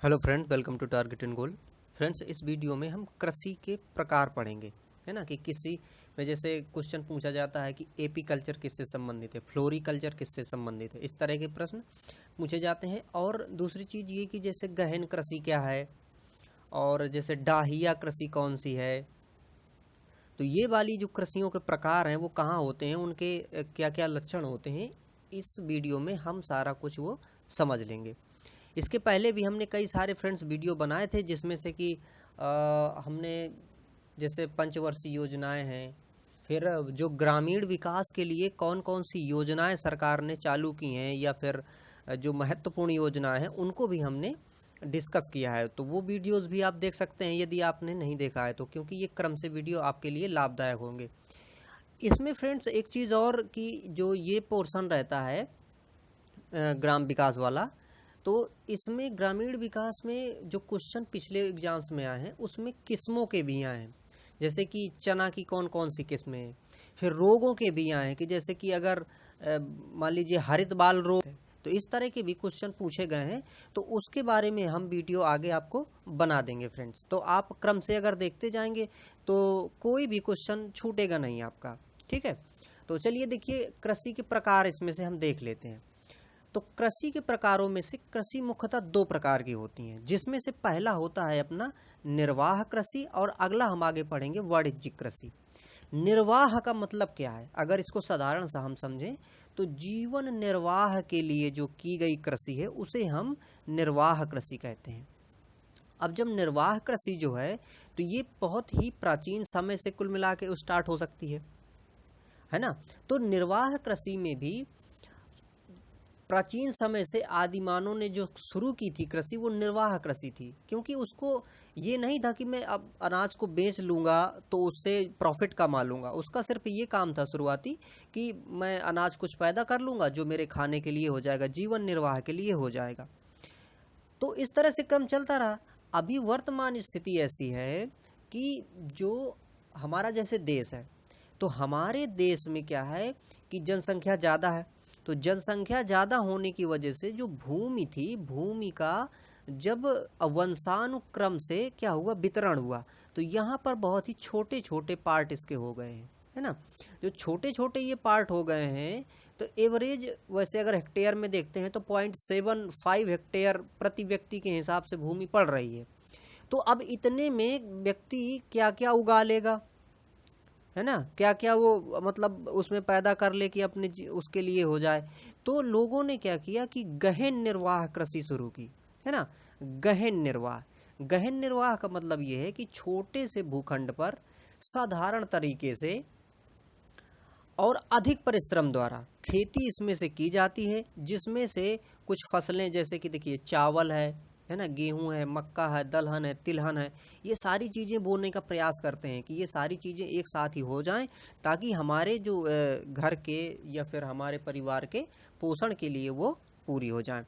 Hello friend, welcome to target and goal. Friends, इस video में हम कृषि के प्रकार पढ़ेंगे, है ना। कि किसी में जैसे क्वेश्चन पूछा जाता है कि एपी कल्चर किससे संबंधित है, फ्लोरी कल्चर किससे संबंधित है, इस तरह के प्रश्न पूछे जाते हैं। और दूसरी चीज़ ये कि जैसे गहन कृषि क्या है और जैसे डाहिया कृषि कौन सी है, तो ये वाली जो कृषियों के प्रकार हैं वो कहाँ होते हैं, उनके क्या क्या लक्षण होते हैं, इस वीडियो में हम सारा कुछ वो समझ लेंगे। इसके पहले भी हमने कई सारे फ्रेंड्स वीडियो बनाए थे, जिसमें से कि हमने जैसे पंचवर्षीय योजनाएं हैं, फिर जो ग्रामीण विकास के लिए कौन कौन सी योजनाएं सरकार ने चालू की हैं, या फिर जो महत्वपूर्ण योजनाएं हैं उनको भी हमने डिस्कस किया है। तो वो वीडियोस भी आप देख सकते हैं यदि आपने नहीं देखा है तो, क्योंकि ये क्रम से वीडियो आपके लिए लाभदायक होंगे। इसमें फ्रेंड्स एक चीज़ और कि जो ये पोर्शन रहता है ग्राम विकास वाला, तो इसमें ग्रामीण विकास में जो क्वेश्चन पिछले एग्जाम्स में आए हैं उसमें किस्मों के भी आए हैं, जैसे कि चना की कौन कौन सी किस्में हैं। फिर रोगों के भी आए हैं कि जैसे कि अगर मान लीजिए हरित बाल रोग है, तो इस तरह के भी क्वेश्चन पूछे गए हैं। तो उसके बारे में हम वीडियो आगे आपको बना देंगे फ्रेंड्स। तो आप क्रम से अगर देखते जाएंगे तो कोई भी क्वेश्चन छूटेगा नहीं आपका, ठीक है। तो चलिए देखिए, कृषि के प्रकार इसमें से हम देख लेते हैं। तो कृषि के प्रकारों में से कृषि मुख्यतः दो प्रकार की होती हैं, जिसमें से पहला होता है अपना निर्वाह कृषि, और अगला हम आगे पढ़ेंगे वाणिज्यिक कृषि। निर्वाह का मतलब क्या है, अगर इसको साधारण सा हम समझें तो जीवन निर्वाह के लिए जो की गई कृषि है उसे हम निर्वाह कृषि कहते हैं। अब जब निर्वाह कृषि जो है तो ये बहुत ही प्राचीन समय से कुल मिला के स्टार्ट हो सकती है ना। तो निर्वाह कृषि में भी प्राचीन समय से आदिमानव ने जो शुरू की थी कृषि, वो निर्वाह कृषि थी, क्योंकि उसको ये नहीं था कि मैं अब अनाज को बेच लूंगा तो उससे प्रॉफिट कमा लूंगा। उसका सिर्फ ये काम था शुरुआती कि मैं अनाज कुछ पैदा कर लूंगा जो मेरे खाने के लिए हो जाएगा, जीवन निर्वाह के लिए हो जाएगा। तो इस तरह से क्रम चलता रहा। अभी वर्तमान स्थिति ऐसी है कि जो हमारा जैसे देश है, तो हमारे देश में क्या है कि जनसंख्या ज़्यादा है। तो जनसंख्या ज़्यादा होने की वजह से जो भूमि थी, भूमि का जब वंशानुक्रम से क्या हुआ, वितरण हुआ, तो यहाँ पर बहुत ही छोटे छोटे पार्ट इसके हो गए हैं, है ना। जो छोटे छोटे ये पार्ट हो गए हैं, तो एवरेज वैसे अगर हेक्टेयर में देखते हैं तो 0.75 हेक्टेयर प्रति व्यक्ति के हिसाब से भूमि पड़ रही है। तो अब इतने में व्यक्ति क्या क्या उगा लेगा, है ना, क्या क्या वो मतलब उसमें पैदा कर ले कि अपने उसके लिए हो जाए। तो लोगों ने क्या किया कि गहन निर्वाह कृषि शुरू की, है ना। गहन निर्वाह का मतलब ये है कि छोटे से भूखंड पर साधारण तरीके से और अधिक परिश्रम द्वारा खेती इसमें से की जाती है, जिसमें से कुछ फसलें जैसे कि देखिए चावल है ना, गेहूं है, मक्का है, दलहन है, तिलहन है, ये सारी चीज़ें बोने का प्रयास करते हैं कि ये सारी चीज़ें एक साथ ही हो जाएं, ताकि हमारे जो घर के या फिर हमारे परिवार के पोषण के लिए वो पूरी हो जाएं।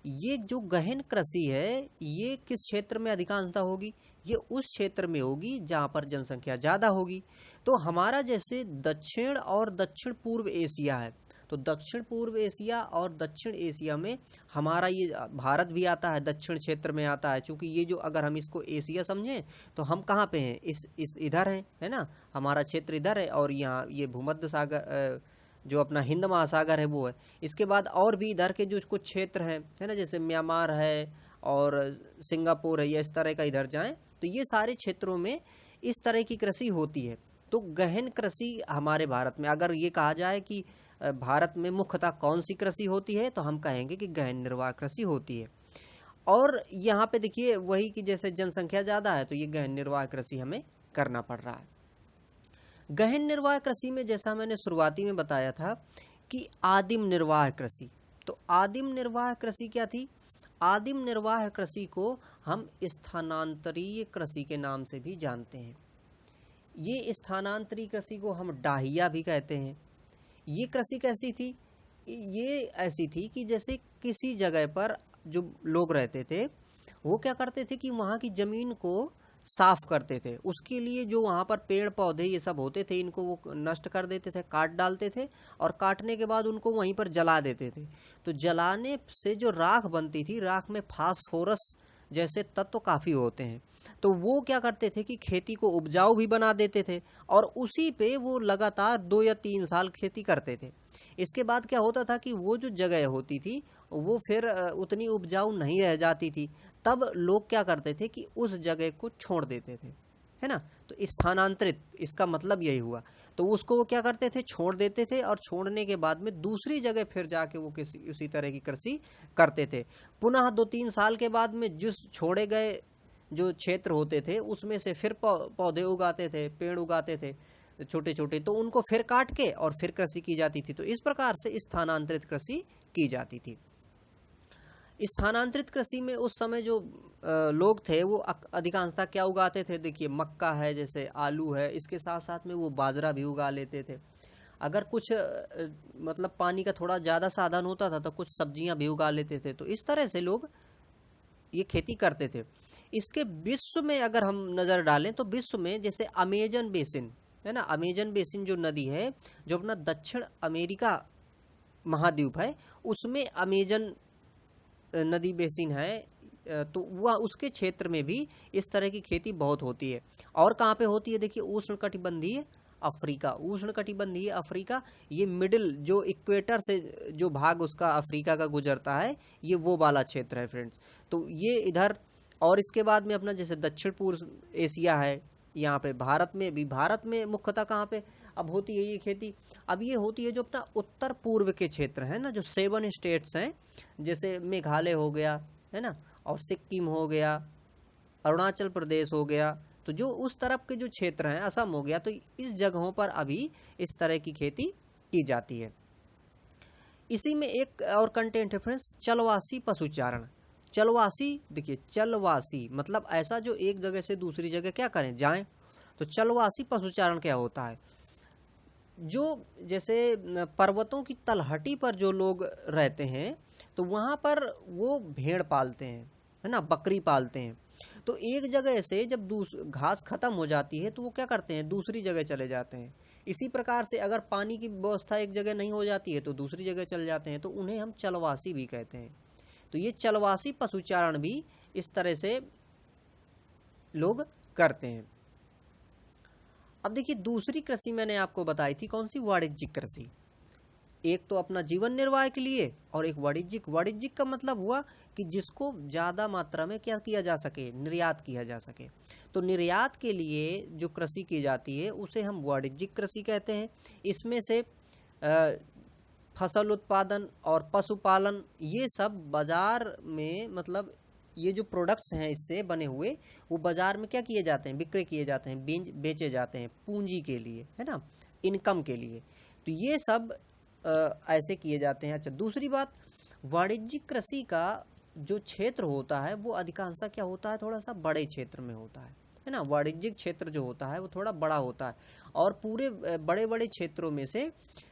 ये जो गहन कृषि है ये किस क्षेत्र में अधिकांशता होगी, ये उस क्षेत्र में होगी जहाँ पर जनसंख्या ज़्यादा होगी। तो हमारा जैसे दक्षिण और दक्षिण पूर्व एशिया है, तो दक्षिण पूर्व एशिया और दक्षिण एशिया में हमारा ये भारत भी आता है, दक्षिण क्षेत्र में आता है। चूंकि ये जो अगर हम इसको एशिया समझें तो हम कहाँ पे हैं, इस इधर हैं, है ना, हमारा क्षेत्र इधर है, और यहाँ ये भूमध्य सागर जो अपना हिंद महासागर है वो है। इसके बाद और भी इधर के जो कुछ क्षेत्र हैं, है ना, जैसे म्यांमार है और सिंगापुर है, या इस तरह का इधर जाएं तो ये सारे क्षेत्रों में इस तरह की कृषि होती है। तो गहन कृषि हमारे भारत में, अगर ये कहा जाए कि भारत में मुख्यतः कौन सी कृषि होती है, तो हम कहेंगे कि गहन निर्वाह कृषि होती है। और यहाँ पे देखिए वही कि जैसे जनसंख्या ज़्यादा है तो ये गहन निर्वाह कृषि हमें करना पड़ रहा है। गहन निर्वाह कृषि में जैसा मैंने शुरुआती में बताया था कि आदिम निर्वाह कृषि, तो आदिम निर्वाह कृषि क्या थी, आदिम निर्वाह कृषि को हम स्थानांतरीय कृषि के नाम से भी जानते हैं। ये स्थानांतरीय कृषि को हम डाहिया भी कहते हैं। ये कृषि कैसी थी, ये ऐसी थी कि जैसे किसी जगह पर जो लोग रहते थे वो क्या करते थे कि वहाँ की जमीन को साफ करते थे, उसके लिए जो वहाँ पर पेड़ पौधे ये सब होते थे इनको वो नष्ट कर देते थे, काट डालते थे, और काटने के बाद उनको वहीं पर जला देते थे। तो जलाने से जो राख बनती थी, राख में फास्फोरस जैसे तत्व काफ़ी होते हैं। तो वो क्या करते थे कि खेती को उपजाऊ भी बना देते थे और उसी पे वो लगातार 2 या 3 साल खेती करते थे। इसके बाद क्या होता था कि वो जो जगह होती थी वो फिर उतनी उपजाऊ नहीं रह जाती थी। तब लोग क्या करते थे कि उस जगह को छोड़ देते थे, है ना? तो स्थानांतरित, इसका मतलब यही हुआ। तो उसको वो क्या करते थे, छोड़ देते थे और छोड़ने के बाद में दूसरी जगह फिर जाके वो किसी उसी तरह की कृषि करते थे। पुनः 2-3 साल के बाद में जिस छोड़े गए जो क्षेत्र होते थे उसमें से फिर पौधे उगाते थे, पेड़ उगाते थे छोटे छोटे, तो उनको फिर काट के और फिर कृषि की जाती थी। तो इस प्रकार से स्थानांतरित कृषि की जाती थी। स्थानांतरित कृषि में उस समय जो लोग थे वो अधिकांशतः क्या उगाते थे, देखिए मक्का है, जैसे आलू है, इसके साथ साथ में वो बाजरा भी उगा लेते थे। अगर कुछ मतलब पानी का थोड़ा ज़्यादा साधन होता था तो कुछ सब्जियां भी उगा लेते थे। तो इस तरह से लोग ये खेती करते थे। इसके विश्व में अगर हम नज़र डालें तो विश्व में जैसे अमेजन बेसिन है ना, अमेजन बेसिन जो नदी है जो अपना दक्षिण अमेरिका महाद्वीप है उसमें अमेजन नदी बेसिन है, तो वह उसके क्षेत्र में भी इस तरह की खेती बहुत होती है। और कहाँ पे होती है, देखिए उष्णकटिबंधीय अफ्रीका, उष्णकटिबंधीय अफ्रीका, ये मिडिल जो इक्वेटर से जो भाग उसका अफ्रीका का गुजरता है ये वो वाला क्षेत्र है फ्रेंड्स। तो ये इधर, और इसके बाद में अपना जैसे दक्षिण पूर्व एशिया है, यहाँ पे भारत में भी, भारत में मुख्यतः कहाँ पे अब होती है ये खेती, अब ये होती है जो अपना उत्तर पूर्व के क्षेत्र है ना, जो 7 स्टेट्स हैं, जैसे मेघालय हो गया है ना, और सिक्किम हो गया, अरुणाचल प्रदेश हो गया, तो जो उस तरफ के जो क्षेत्र हैं, असम हो गया, तो इस जगहों पर अभी इस तरह की खेती की जाती है। इसी में एक और कंटेंट है फ्रेंड्स, चलवासी पशुचारण। चलवासी, देखिए चलवासी मतलब ऐसा जो एक जगह से दूसरी जगह क्या करें, जाएं। तो चलवासी पशुचारण क्या होता है, जो जैसे पर्वतों की तलहटी पर जो लोग रहते हैं तो वहाँ पर वो भेड़ पालते हैं, है ना, बकरी पालते हैं। तो एक जगह से जब घास खत्म हो जाती है तो वो क्या करते हैं, दूसरी जगह चले जाते हैं। इसी प्रकार से अगर पानी की व्यवस्था एक जगह नहीं हो जाती है तो दूसरी जगह चले जाते हैं, तो उन्हें हम चलवासी भी कहते हैं। तो ये चलवासी पशुचारण भी इस तरह से लोग करते हैं। अब देखिए दूसरी कृषि मैंने आपको बताई थी, कौन सी, वाणिज्यिक कृषि। एक तो अपना जीवन निर्वाह के लिए और एक वाणिज्यिक। वाणिज्यिक का मतलब हुआ कि जिसको ज़्यादा मात्रा में क्या किया जा सके, निर्यात किया जा सके। तो निर्यात के लिए जो कृषि की जाती है उसे हम वाणिज्यिक कृषि कहते हैं। इसमें से फसल उत्पादन और पशुपालन, ये सब बाजार में, मतलब ये जो प्रोडक्ट्स हैं इससे बने हुए वो बाजार में क्या किए जाते हैं, विक्रय किए जाते हैं, बेचे जाते हैं पूंजी के लिए, है ना, इनकम के लिए। तो ये सब ऐसे किए जाते हैं। अच्छा, दूसरी बात, वाणिज्यिक कृषि का जो क्षेत्र होता है वो अधिकांशतः क्या होता है, थोड़ा सा बड़े क्षेत्र में होता है ना। वाणिज्यिक क्षेत्र जो होता है वो थोड़ा बड़ा होता है और पूरे बड़े बड़े क्षेत्रों में से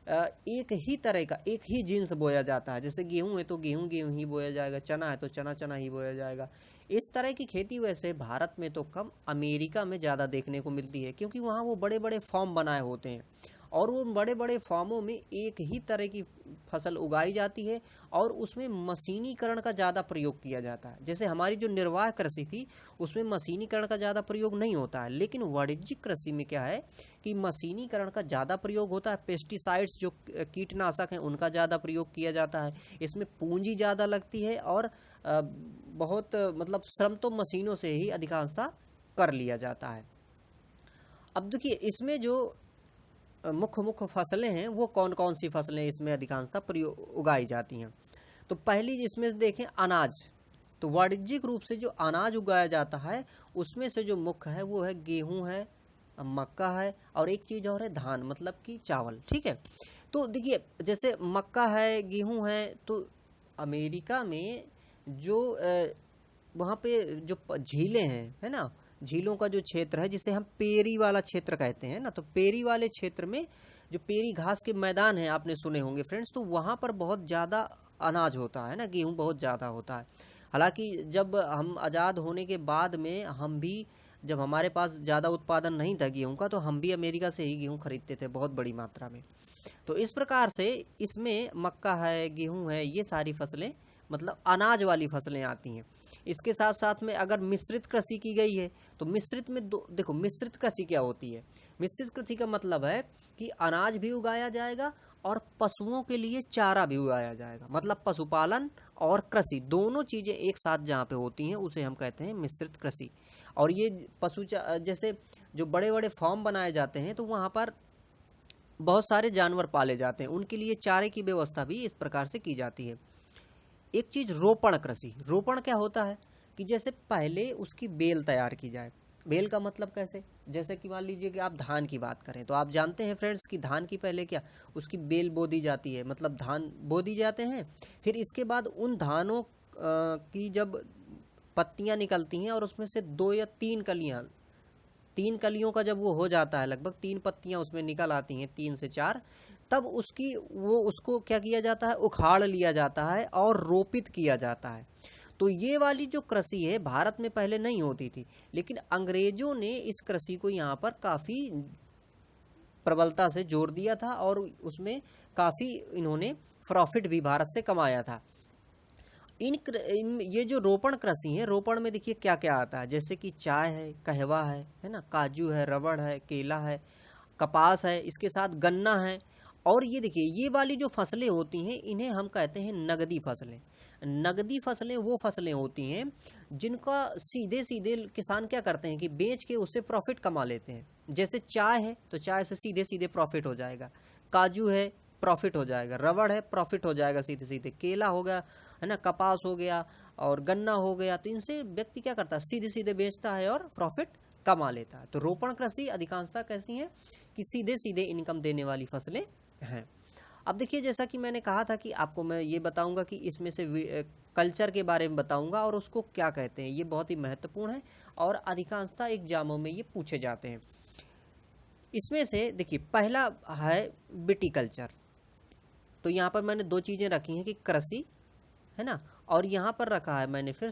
एक ही तरह का, एक ही जीन्स बोया जाता है। जैसे गेहूं है तो गेहूं ही बोया जाएगा, चना है तो चना ही बोया जाएगा। इस तरह की खेती वैसे भारत में तो कम, अमेरिका में ज़्यादा देखने को मिलती है, क्योंकि वहाँ वो बड़े बड़े फार्म बनाए होते हैं और वो बड़े बड़े फार्मों में एक ही तरह की फसल उगाई जाती है और उसमें मशीनीकरण का ज़्यादा प्रयोग किया जाता है। जैसे हमारी जो निर्वाह कृषि थी उसमें मशीनीकरण का ज़्यादा प्रयोग नहीं होता है, लेकिन वाणिज्यिक कृषि में क्या है कि मशीनीकरण का ज़्यादा प्रयोग होता है। पेस्टिसाइड्स जो कीटनाशक हैं उनका ज़्यादा प्रयोग किया जाता है। इसमें पूंजी ज़्यादा लगती है और बहुत मतलब श्रम तो मशीनों से ही अधिकांशतः कर लिया जाता है। अब देखिए इसमें जो मुख्य फसलें हैं वो कौन कौन सी फसलें इसमें अधिकांशतः प्रयोग उगाई जाती हैं। तो पहली जिसमें देखें अनाज, तो वाणिज्यिक रूप से जो अनाज उगाया जाता है उसमें से जो मुख्य है वो है गेहूं है, मक्का है और एक चीज़ और है धान, मतलब कि चावल। ठीक है, तो देखिए जैसे मक्का है, गेहूं है, तो अमेरिका में जो वहाँ पे जो झीलें हैं, है ना, झीलों का जो क्षेत्र है जिसे हम पेरी वाला क्षेत्र कहते हैं ना, तो पेरी वाले क्षेत्र में जो पेरी घास के मैदान हैं आपने सुने होंगे फ्रेंड्स, तो वहाँ पर बहुत ज़्यादा अनाज होता है ना, गेहूँ बहुत ज़्यादा होता है। हालांकि जब हम आज़ाद होने के बाद में हम भी, जब हमारे पास ज़्यादा उत्पादन नहीं था गेहूँ का, तो हम भी अमेरिका से ही गेहूँ खरीदते थे बहुत बड़ी मात्रा में। तो इस प्रकार से इसमें मक्का है, गेहूँ है, ये सारी फसलें मतलब अनाज वाली फसलें आती हैं। इसके साथ साथ में अगर मिश्रित कृषि की गई है तो मिश्रित में देखो मिश्रित कृषि क्या होती है। मिश्रित कृषि का मतलब है कि अनाज भी उगाया जाएगा और पशुओं के लिए चारा भी उगाया जाएगा, मतलब पशुपालन और कृषि दोनों चीजें एक साथ जहाँ पे होती हैं उसे हम कहते हैं मिश्रित कृषि। और ये जैसे जो बड़े बड़े फार्म बनाए जाते हैं तो वहाँ पर बहुत सारे जानवर पाले जाते हैं, उनके लिए चारे की व्यवस्था भी इस प्रकार से की जाती है। एक चीज रोपण कृषि। रोपण क्या होता है कि जैसे पहले उसकी बेल तैयार की जाए। बेल का मतलब कैसे, जैसे कि मान लीजिए कि आप धान की बात करें तो आप जानते हैं फ्रेंड्स कि धान की पहले क्या उसकी बेल बो दी जाती है, मतलब धान बो दी जाते हैं। फिर इसके बाद उन धानों की जब पत्तियां निकलती हैं और उसमें से 2 या 3 कलियां, 3 कलियों का जब वो हो जाता है, लगभग 3 पत्तियां उसमें निकल आती हैं, 3 से 4, तब उसको क्या किया जाता है, उखाड़ लिया जाता है और रोपित किया जाता है। तो ये वाली जो कृषि है भारत में पहले नहीं होती थी, लेकिन अंग्रेजों ने इस कृषि को यहाँ पर काफी प्रबलता से जोर दिया था और उसमें काफी इन्होंने प्रॉफिट भी भारत से कमाया था। ये जो रोपण कृषि है, रोपण में देखिए क्या क्या आता है, जैसे कि चाय है, कहवा है ना, काजू है, रबड़ है, केला है, कपास है, इसके साथ गन्ना है। और ये देखिए ये वाली जो फसलें होती हैं इन्हें हम कहते हैं नगदी फसलें। नगदी फसलें वो फसलें होती हैं जिनका सीधे सीधे किसान क्या करते हैं कि बेच के उससे प्रॉफिट कमा लेते हैं। जैसे चाय है तो चाय से सीधे सीधे प्रॉफिट हो जाएगा, काजू है प्रॉफिट हो जाएगा, रबड़ है प्रॉफिट हो जाएगा सीधे सीधे, केला हो गया है ना, कपास हो गया और गन्ना हो गया। तो इनसे व्यक्ति क्या करता है, सीधे सीधे बेचता है और प्रॉफिट कमा लेता है। तो रोपण कृषि अधिकांशतः कैसी है कि सीधे सीधे इनकम देने वाली फसलें हैं। अब देखिए जैसा कि मैंने कहा था कि आपको मैं ये बताऊंगा कि इसमें से कल्चर के बारे में बताऊंगा और उसको क्या कहते हैं, ये बहुत ही महत्वपूर्ण है और अधिकांशतः एग्जामों में ये पूछे जाते हैं। इसमें से देखिए पहला है विटीकल्चर। तो यहाँ पर मैंने 2 चीजें रखी हैं कि कृषि है ना, और यहाँ पर रखा है मैंने फिर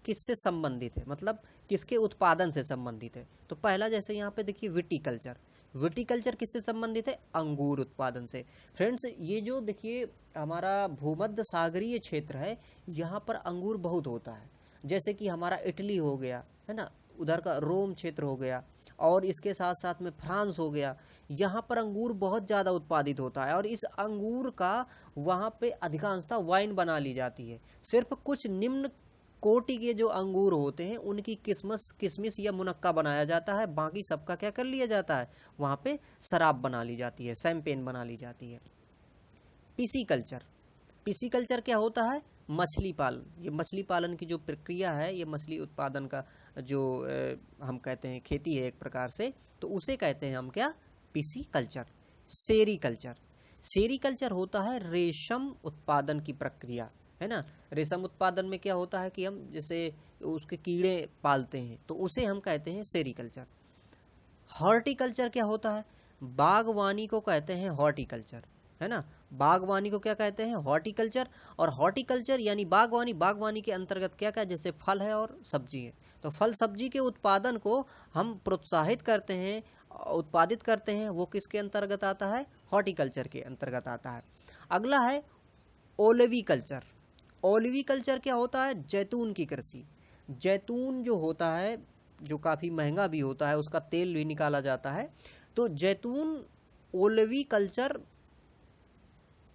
किससे संबंधित है, मतलब किसके उत्पादन से संबंधित है। तो पहला जैसे यहाँ पे देखिए विटीकल्चर। विटीकल्चर किससे संबंधित है, अंगूर उत्पादन से। फ्रेंड्स ये जो देखिए हमारा भूमध्य सागरीय क्षेत्र है यहाँ पर अंगूर बहुत होता है, जैसे कि हमारा इटली हो गया है ना, उधर का रोम क्षेत्र हो गया और इसके साथ साथ में फ्रांस हो गया, यहाँ पर अंगूर बहुत ज़्यादा उत्पादित होता है और इस अंगूर का वहाँ पे अधिकांशतः वाइन बना ली जाती है। सिर्फ कुछ निम्न कोटि के जो अंगूर होते हैं उनकी किशमिश या मुनक्का बनाया जाता है, बाकी सबका क्या कर लिया जाता है, वहाँ पे शराब बना ली जाती है, शैंपेन बना ली जाती है। पिसीकल्चर। पिसीकल्चर क्या होता है, मछली पालन। ये मछली पालन की जो प्रक्रिया है, ये मछली उत्पादन का जो हम कहते हैं खेती है एक प्रकार से, तो उसे कहते हैं हम क्या, पिसीकल्चर। सेरीकल्चर। सेरीकल्चर होता है रेशम उत्पादन की प्रक्रिया है ना। रेशम उत्पादन में क्या होता है कि हम जैसे उसके कीड़े पालते हैं तो उसे हम कहते हैं सेरीकल्चर। हॉर्टिकल्चर क्या होता है, बागवानी को कहते हैं हॉर्टिकल्चर है ना। बागवानी को क्या कहते हैं, हॉर्टिकल्चर। और हॉर्टिकल्चर यानी बागवानी, बागवानी के अंतर्गत क्या क्या, जैसे फल है और सब्जी है, तो फल सब्जी के उत्पादन को हम प्रोत्साहित करते हैं, उत्पादित करते हैं, वो किसके अंतर्गत आता है, हॉर्टिकल्चर के अंतर्गत आता है। अगला है ओलिविकल्चर। ओलिविकल्चर क्या होता है, जैतून की कृषि। जैतून जो होता है जो काफ़ी महंगा भी होता है, उसका तेल भी निकाला जाता है, तो जैतून ओलिविकल्चर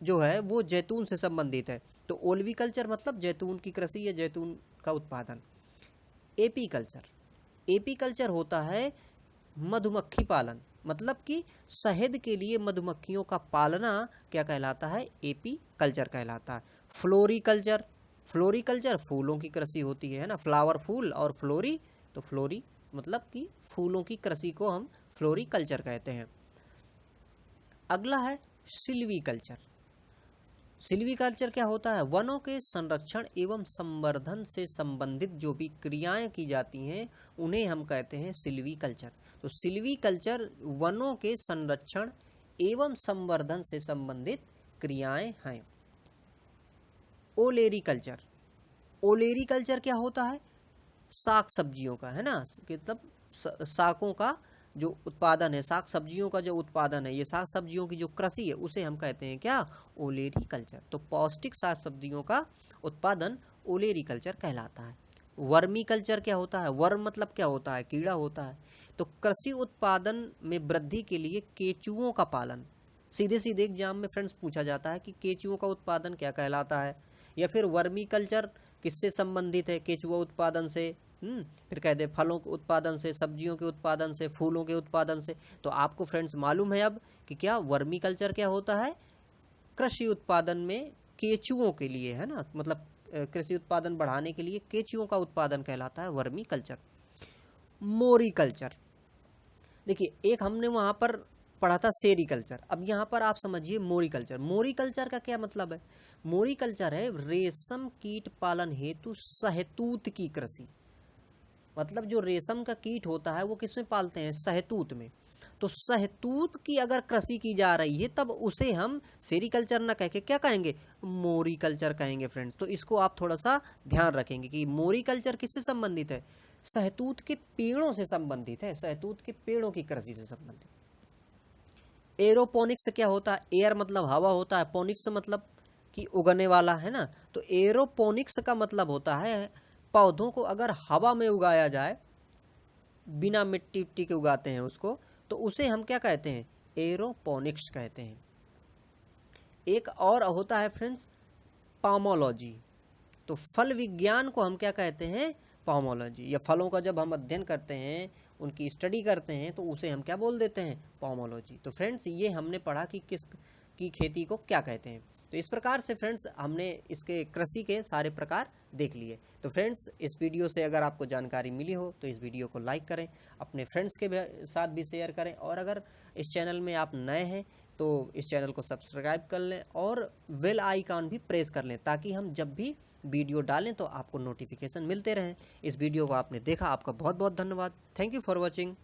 जो है वो जैतून से संबंधित है। तो ओलिविकल्चर मतलब जैतून की कृषि या जैतून का उत्पादन। एपीकल्चर। एपीकल्चर होता है मधुमक्खी पालन, मतलब कि शहद के लिए मधुमक्खियों का पालना क्या कहलाता है, एपीकल्चर कहलाता है। फ्लोरिकल्चर। फ्लोरिकल्चर फूलों की कृषि होती है ना, फ्लावर फूल और फ्लोरी, तो फ्लोरी मतलब कि फूलों की कृषि को हम फ्लोरिकल्चर कहते हैं। अगला है सिल्वीकल्चर। सिल्वीकल्चर क्या होता है, वनों के संरक्षण एवं संवर्धन से संबंधित जो भी क्रियाएं की जाती हैं उन्हें हम कहते हैं सिल्वीकल्चर। तो सिल्वीकल्चर वनों के संरक्षण एवं संवर्धन से संबंधित क्रियाएं हैं। ओलेरीकल्चर। ओलेरीकल्चर क्या होता है, साग सब्जियों का है ना, मतलब सागों का जो उत्पादन है, साग सब्जियों का जो उत्पादन है, ये साग सब्जियों की जो कृषि है उसे हम कहते हैं क्या, ओलेरीकल्चर। तो पौष्टिक साग सब्जियों का उत्पादन ओलेरीकल्चर कहलाता है। वर्मी कल्चर क्या होता है? वर्म मतलब क्या होता है? कीड़ा होता है। तो कृषि उत्पादन में वृद्धि के लिए केचुओं का पालन, सीधे सीधे एग्जाम में फ्रेंड्स पूछा जाता है कि केचुओं का उत्पादन क्या कहलाता है, या फिर वर्मी कल्चर किससे संबंधित है? केचुआ उत्पादन से। फिर कह दे फलों के उत्पादन से, सब्जियों के उत्पादन से, फूलों के उत्पादन से। तो आपको फ्रेंड्स मालूम है अब कि क्या वर्मी कल्चर क्या होता है? कृषि उत्पादन में केचुओं के लिए, है ना, मतलब कृषि उत्पादन बढ़ाने के लिए केचुओं का उत्पादन कहलाता है वर्मी कल्चर। मोरी कल्चर, देखिए एक हमने वहां पर पढ़ा था सेरीकल्चर, अब यहाँ पर आप समझिए मोरी कल्चर। मोरी कल्चर का क्या मतलब है? मोरी कल्चर है रेशम कीट पालन हेतु शहतूत की कृषि। मतलब जो रेशम का कीट होता है वो किसमें पालते हैं? शहतूत में। तो शहतूत की अगर कृषि की जा रही है तब उसे हम सेरीकल्चर ना कह के क्या कहेंगे? मोरी कल्चर कहेंगे फ्रेंड्स। तो इसको आप थोड़ा सा ध्यान रखेंगे कि मोरी कल्चर किससे संबंधित है? शहतूत के पेड़ों से संबंधित है, शहतूत के पेड़ों की कृषि से संबंधित। एरोपोनिक्स क्या होता है? एयर मतलब हवा होता है, पोनिक्स मतलब कि उगने वाला, है ना। तो एरोपोनिक्स का मतलब होता है पौधों को अगर हवा में उगाया जाए, बिना मिट्टी उट्टी के उगाते हैं उसको, तो उसे हम क्या कहते हैं? एरोपोनिक्स कहते हैं। एक और होता है फ्रेंड्स पामोलॉजी। तो फल विज्ञान को हम क्या कहते हैं? पामोलॉजी। या फलों का जब हम अध्ययन करते हैं, उनकी स्टडी करते हैं, तो उसे हम क्या बोल देते हैं? पामोलॉजी। तो फ्रेंड्स ये हमने पढ़ा कि किस की खेती को क्या कहते हैं। तो इस प्रकार से फ्रेंड्स हमने इसके कृषि के सारे प्रकार देख लिए। तो फ्रेंड्स इस वीडियो से अगर आपको जानकारी मिली हो तो इस वीडियो को लाइक करें, अपने फ्रेंड्स के साथ भी शेयर करें, और अगर इस चैनल में आप नए हैं तो इस चैनल को सब्सक्राइब कर लें और बेल आइकॉन भी प्रेस कर लें, ताकि हम जब भी वीडियो डालें तो आपको नोटिफिकेशन मिलते रहें। इस वीडियो को आपने देखा, आपका बहुत बहुत धन्यवाद। Thank you for watching.